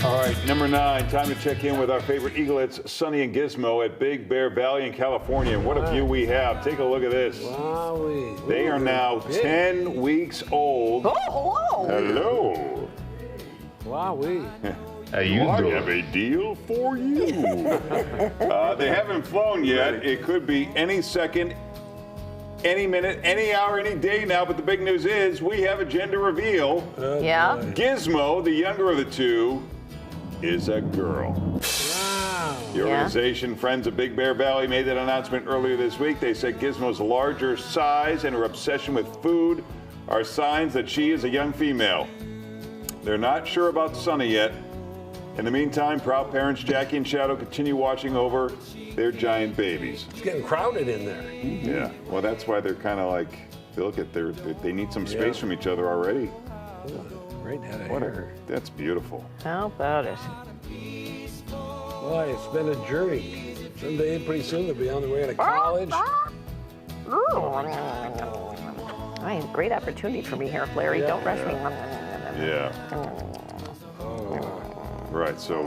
All right, number 9, time to check in with our favorite eaglets, Sunny and Gizmo at Big Bear Valley in California. And what a view we have. Take a look at this. Wowee. They are now 10 weeks old. Oh, hello. Hello. Wowee. How you I doing? have a deal for you. They haven't flown yet. It could be any second, any minute, any hour, any day now. But the big news is we have a gender reveal. Yeah. Gizmo, the younger of the two, is a girl. Wow. The organization Friends of Big Bear Valley made that announcement earlier this week. They said Gizmo's larger size and her obsession with food are signs that she is a young female. They're not sure about Sunny yet. In the meantime, proud parents Jackie and Shadow continue watching over their giant babies. It's getting crowded in there. Yeah, well, that's why they're kind of like, look at they need some space from each other already. Great head of What hair. that's beautiful. How about it? Boy, it's been a journey. Someday, pretty soon, they'll be on their way to college. Right, great opportunity for me here, Larry. Yeah. Don't rush me. Yeah. Right, so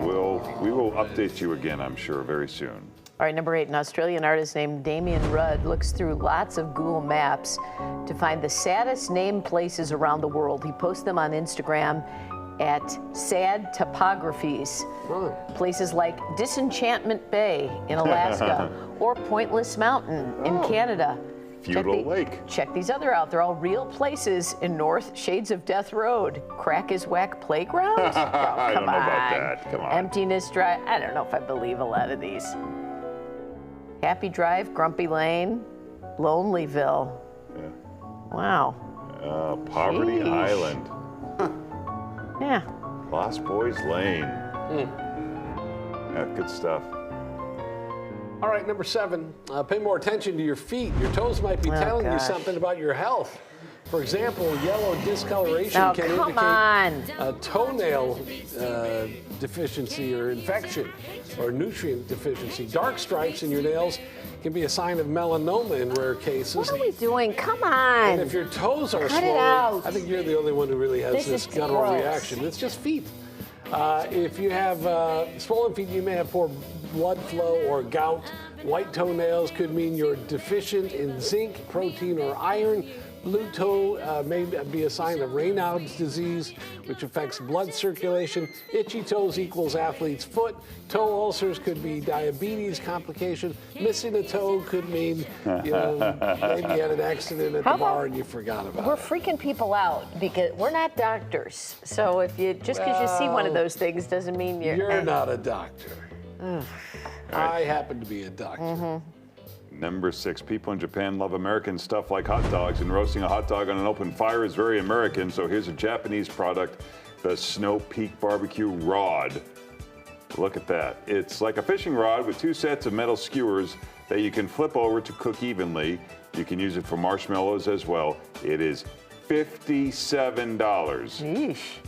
we will update you again, I'm sure, very soon. All right, number 8, an Australian artist named Damien Rudd looks through lots of Google Maps to find the saddest named places around the world. He posts them on Instagram at Sad Topographies. Places like Disenchantment Bay in Alaska or Pointless Mountain in Canada. Feudal Lake. Check these other out. They're all real places in North Shades of Death Road. Crack is Whack Playground? Oh, I don't come know about on. that. Come on. Emptiness Drive. I don't know if I believe a lot of these. Happy Drive, Grumpy Lane, Lonelyville. Yeah. Wow. Poverty Sheesh. Island. Yeah. Lost Boys Lane. Yeah, good stuff. All right, number 7, pay more attention to your feet. Your toes might be telling you gosh. something about your health. For example, yellow discoloration Oh, can come indicate on. a toenail deficiency or infection or nutrient deficiency. Dark stripes in your nails can be a sign of melanoma in rare cases. What are we doing? Come And on. if your toes are Cut it swollen, out. I think you're the only one who really has This this is guttural gross. reaction. It's just feet. If you have swollen feet, you may have poor blood flow or gout. White toenails could mean you're deficient in zinc, protein, or iron. Blue toe may be a sign of Raynaud's disease, which affects blood circulation. Itchy toes equals athlete's foot. Toe ulcers could be diabetes complication. Missing a toe could mean, maybe you had an accident at How the bar about- and you forgot about We're it. freaking people out because we're not doctors. So if you just because you see one of those things doesn't mean You're not a doctor. I happen to be a doctor. Number 6, people in Japan love American stuff like hot dogs, and roasting a hot dog on an open fire is very American. So here's a Japanese product, the Snow Peak Barbecue Rod. Look at that. It's like a fishing rod with 2 sets of metal skewers that you can flip over to cook evenly. You can use it for marshmallows as well. It is $57. Yeesh,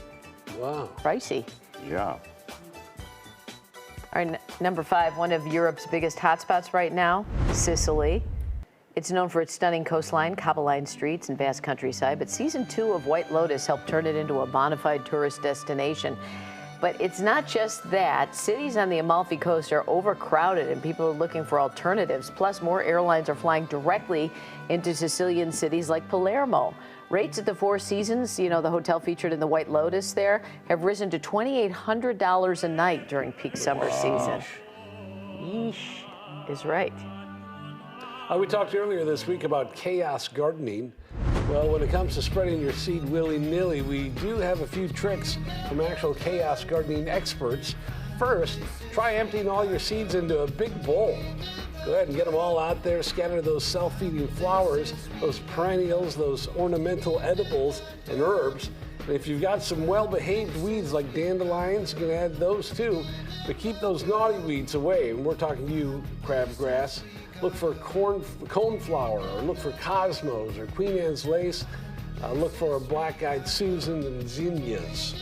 Wow. pricey. Yeah. All right, number 5, one of Europe's biggest hotspots right now, Sicily. It's known for its stunning coastline, cobble-lined streets, and vast countryside, but season 2 of White Lotus helped turn it into a bona fide tourist destination. But it's not just that. Cities on the Amalfi Coast are overcrowded and people are looking for alternatives. Plus, more airlines are flying directly into Sicilian cities like Palermo. Rates at the Four Seasons, the hotel featured in the White Lotus there, have risen to $2,800 a night during peak summer season. Yeesh is right. We talked earlier this week about chaos gardening. Well, when it comes to spreading your seed willy-nilly, we do have a few tricks from actual chaos gardening experts. First, try emptying all your seeds into a big bowl. Go ahead and get them all out there, scatter those self-feeding flowers, those perennials, those ornamental edibles and herbs. And if you've got some well-behaved weeds like dandelions, you can add those too. But keep those naughty weeds away. And we're talking to you, crabgrass. Look for coneflower, or look for cosmos or Queen Anne's lace. Look for Black-Eyed Susan and zinnias.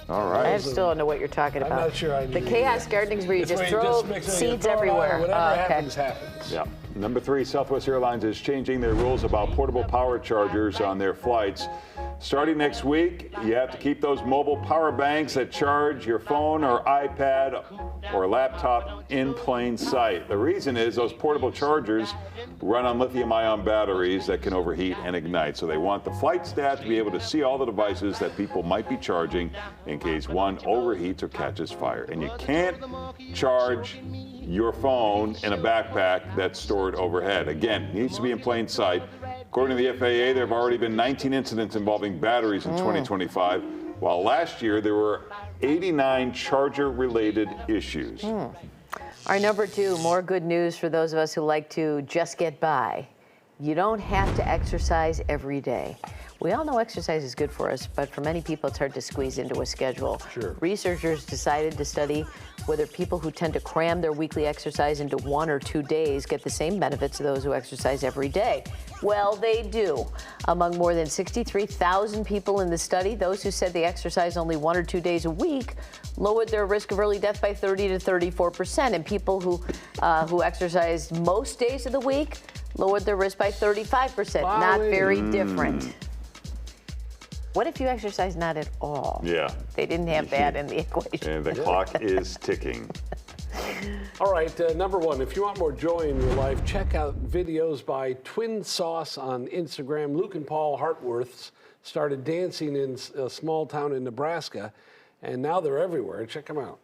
All I right. still don't know what you're talking about. I'm not sure I The knew chaos that. gardening is where you It's just where you throw mix it, you seeds throw it out, everywhere. Whatever Oh, okay. happens, happens. Yeah. Number 3, Southwest Airlines is changing their rules about portable power chargers on their flights. Starting next week, you have to keep those mobile power banks that charge your phone or iPad or laptop in plain sight. The reason is those portable chargers run on lithium-ion batteries that can overheat and ignite. So they want the flight staff to be able to see all the devices that people might be charging in case one overheats or catches fire. And you can't charge your phone in a backpack that's stored overhead. Again, it needs to be in plain sight. According to the FAA, there have already been 19 incidents involving batteries in 2025, while last year there were 89 charger-related issues. All right, number 2, more good news for those of us who like to just get by. You don't have to exercise every day. We all know exercise is good for us, but for many people, it's hard to squeeze into a schedule. Sure. Researchers decided to study whether people who tend to cram their weekly exercise into 1 or 2 days get the same benefits as those who exercise every day. Well, they do. Among more than 63,000 people in the study, those who said they exercise only 1 or 2 days a week lowered their risk of early death by 30 to 34%, and people who exercised most days of the week lowered their risk by 35%. Not very different. What if you exercise not at all? Yeah. They didn't have that in the equation. And the clock is ticking. All right, number 1, if you want more joy in your life, check out videos by Twin Sauce on Instagram. Luke and Paul Hartworths started dancing in a small town in Nebraska, and now they're everywhere. Check them out.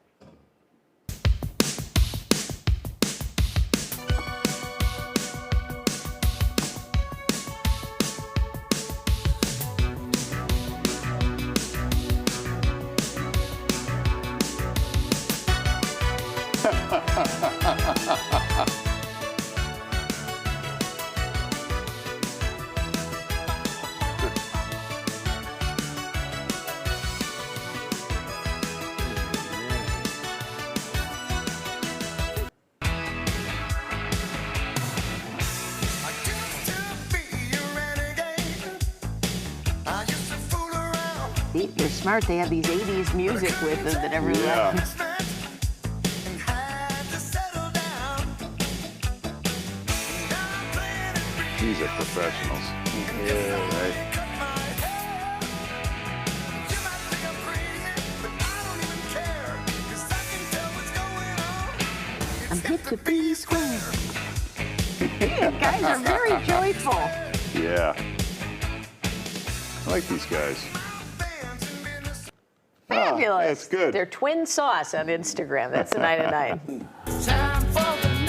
They're smart. They have these 80s music with them that everyone Yeah. These are professionals. Yeah. Right. I'm hit to be square. You guys are very joyful. Yeah. I like these guys. Fabulous. That's good. They're Twin Sauce on Instagram. That's the 9 to 9. Time for the